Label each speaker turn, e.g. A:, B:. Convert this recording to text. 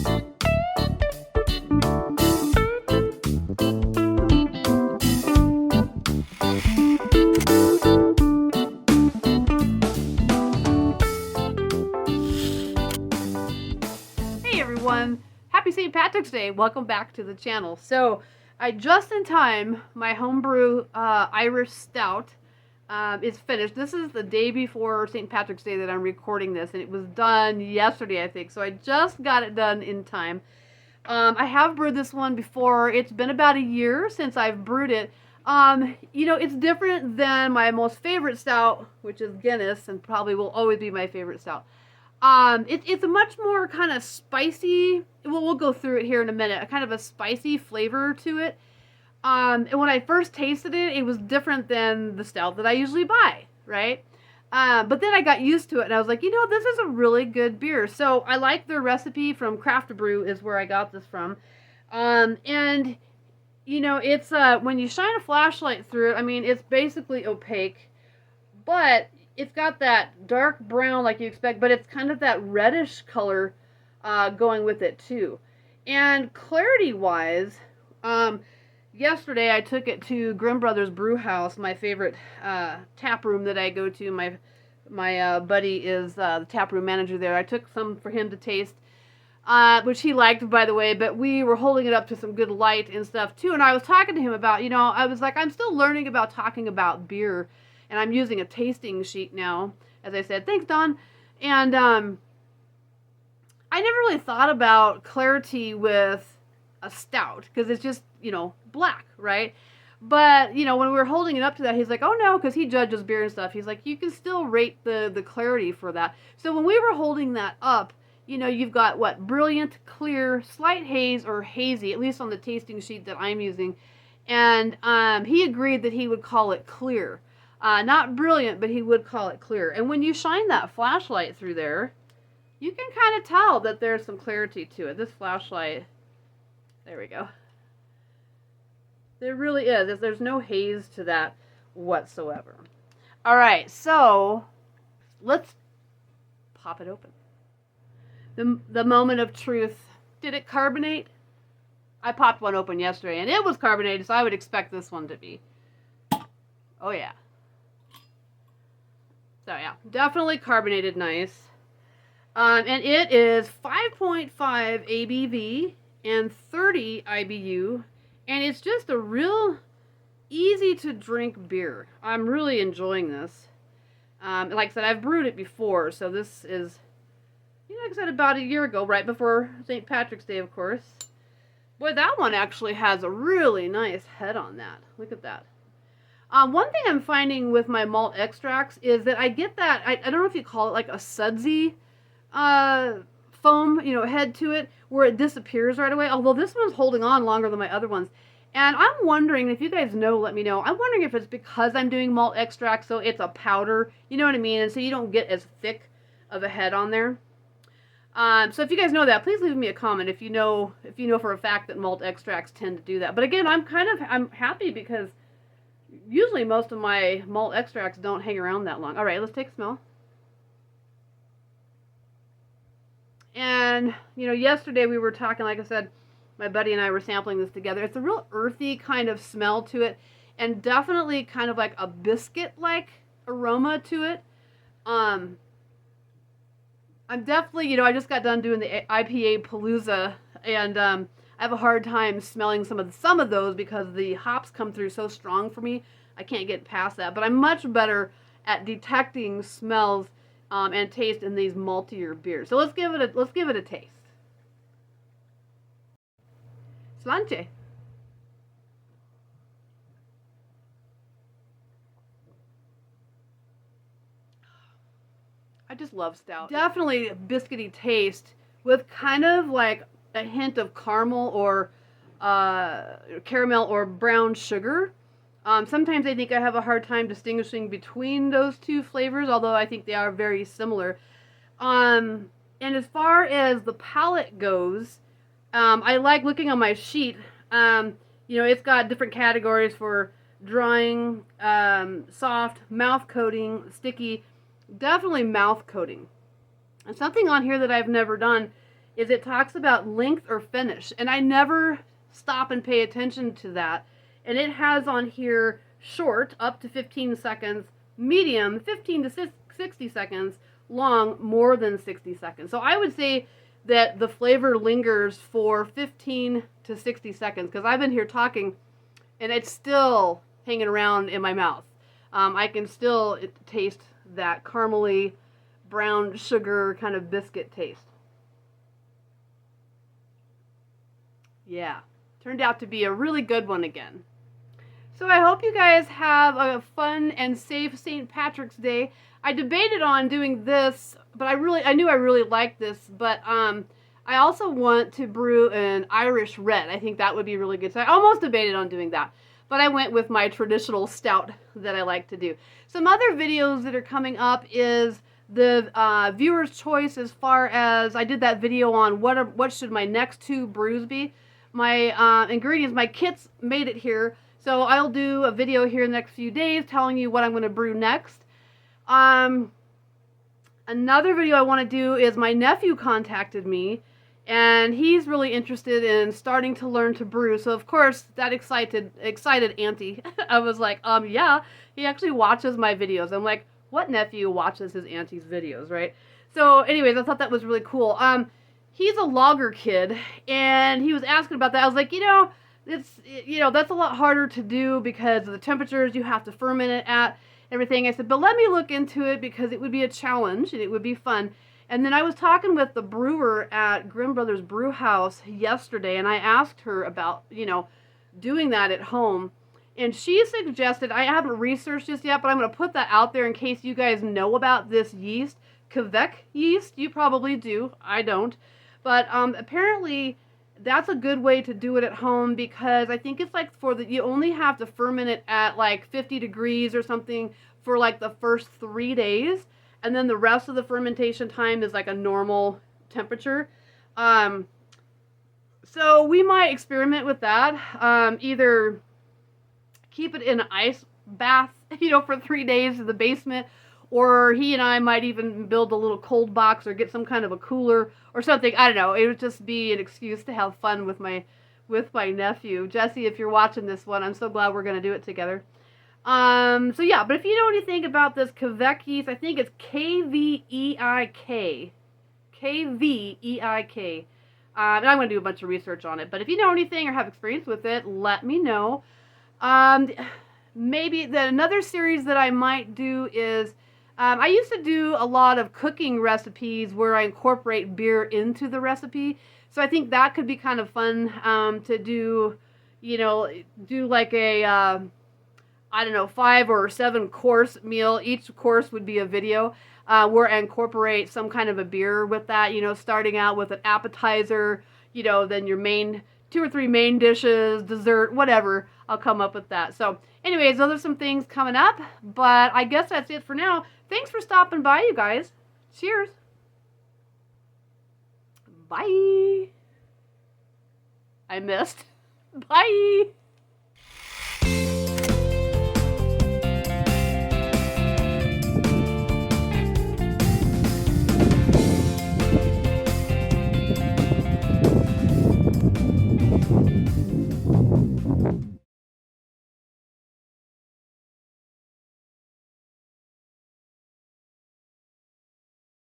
A: Everyone, happy St. Patrick's Day. Welcome back to the channel. So I just in time, my homebrew Irish Stout is finished. This is the day before St. Patrick's Day that I'm recording this, and it was done yesterday, I think. So I just got it done in time. I have brewed this one before. It's been about a year since I've brewed it. You know, it's different than my most favorite stout, which is Guinness, and probably will always be my favorite stout. It's a much more kind of spicy, we'll go through it here in a minute, a kind of a spicy flavor to it. And when I first tasted it, it was different than the stout that I usually buy, right? But then I got used to it, and I was like, you know, this is a really good beer. So I like their recipe from Craft Brew is where I got this from. And, you know, it's, when you shine a flashlight through it, I mean, it's basically opaque, but it's got that dark brown like you expect, but it's kind of that reddish color going with it too. And clarity-wise, yesterday I took it to Grimm Brothers Brew House, my favorite tap room that I go to. My buddy is the tap room manager there. I took some for him to taste, which he liked, by the way, but we were holding it up to some good light and stuff too. And I was talking to him about, you know, I was like, I'm still learning about talking about beer. And I'm using a tasting sheet now, as I said. Thanks, Don. And I never really thought about clarity with a stout, because it's just, you know, black, right? But, you know, when we were holding it up to that, he's like, oh no, because he judges beer and stuff. He's like, you can still rate the clarity for that. So when we were holding that up, you know, you've got, what, brilliant, clear, slight haze, or hazy, at least on the tasting sheet that I'm using. And he agreed that he would call it clear. Not brilliant, but he would call it clear. And when you shine that flashlight through there, you can kind of tell that there's some clarity to it. This flashlight, there we go. There really is. There's no haze to that whatsoever. All right, so let's pop it open. The moment of truth. Did it carbonate? I popped one open yesterday, and it was carbonated, so I would expect this one to be. Oh, yeah. So yeah, definitely carbonated nice. And it is 5.5 ABV and 30 IBU. And it's just a real easy to drink beer. I'm really enjoying this. Like I said, I've brewed it before. So this is, you know, like I said, about a year ago, right before St. Patrick's Day, of course. Boy, that one actually has a really nice head on that. Look at that. One thing I'm finding with my malt extracts is that I get that, I don't know if you call it like a sudsy foam, you know, head to it, where it disappears right away. Although this one's holding on longer than my other ones. And I'm wondering, if you guys know, let me know. I'm wondering if it's because I'm doing malt extract, so it's a powder, you know what I mean? And so you don't get as thick of a head on there. So if you guys know that, please leave me a comment if you know for a fact that malt extracts tend to do that. But again, I'm happy because usually most of my malt extracts don't hang around that long. All right, let's take a smell. And, you know, yesterday we were talking, like I said, my buddy and I were sampling this together. It's a real earthy kind of smell to it, and definitely kind of like a biscuit-like aroma to it. I'm definitely, you know, I just got done doing the IPA Palooza, and I have a hard time smelling some of those because the hops come through so strong for me. I can't get past that. But I'm much better at detecting smells and taste in these maltier beers. So let's give it a taste. Slanche. I just love stout. Definitely a biscuity taste with kind of like a hint of caramel or caramel or brown sugar. Sometimes I think I have a hard time distinguishing between those two flavors, although I think they are very similar. And as far as the palate goes, I like looking on my sheet. You know, it's got different categories for drying, soft, mouth coating, sticky. Definitely mouth coating. And something on here that I've never done is it talks about length or finish. And I never stop and pay attention to that. And it has on here short, up to 15 seconds, medium, 15 to 60 seconds, long, more than 60 seconds. So I would say that the flavor lingers for 15 to 60 seconds, because I've been here talking and it's still hanging around in my mouth. I can still taste that caramely brown sugar kind of biscuit taste. Yeah, turned out to be a really good one again. So I hope you guys have a fun and safe St. Patrick's Day. I debated on doing this, but I knew I really liked this, but I also want to brew an Irish red. I think that would be really good. So I almost debated on doing that, but I went with my traditional stout that I like to do. Some other videos that are coming up is the viewer's choice, as far as I did that video on what should my next 2 brews be. My ingredients, my kits made it here, so I'll do a video here in the next few days telling you what I'm going to brew next. Another video I want to do is my nephew contacted me, and he's really interested in starting to learn to brew. So of course that excited Auntie. I was like, yeah, he actually watches my videos. I'm like, what nephew watches his auntie's videos, right? So anyways, I thought that was really cool. He's a logger kid, and he was asking about that. I was like, that's a lot harder to do because of the temperatures you have to ferment it at, everything. I said, but let me look into it because it would be a challenge and it would be fun. And then I was talking with the brewer at Grimm Brothers Brew House yesterday, and I asked her about, doing that at home. And she suggested, I haven't researched this yet, but I'm going to put that out there in case you guys know about this yeast, Quebec yeast. You probably do. I don't. But apparently that's a good way to do it at home, because I think it's like you only have to ferment it at like 50 degrees or something for like the first 3 days. And then the rest of the fermentation time is like a normal temperature. So we might experiment with that. Either keep it in an ice bath, for 3 days in the basement, or he and I might even build a little cold box or get some kind of a cooler or something. I don't know. It would just be an excuse to have fun with my nephew. Jesse, if you're watching this one, I'm so glad we're going to do it together. So yeah, but if you know anything about this Quebec yeast, I think it's Kveik. Kveik. And I'm going to do a bunch of research on it. But if you know anything or have experience with it, let me know. Maybe another series that I might do is, I used to do a lot of cooking recipes where I incorporate beer into the recipe. So I think that could be kind of fun to do, do like a, 5 or 7 course meal. Each course would be a video where I incorporate some kind of a beer with that, starting out with an appetizer, then your main 2 or 3 main dishes, dessert, whatever. I'll come up with that. So anyways, those are some things coming up, but I guess that's it for now. Thanks for stopping by, you guys. Cheers. Bye. I missed. Bye.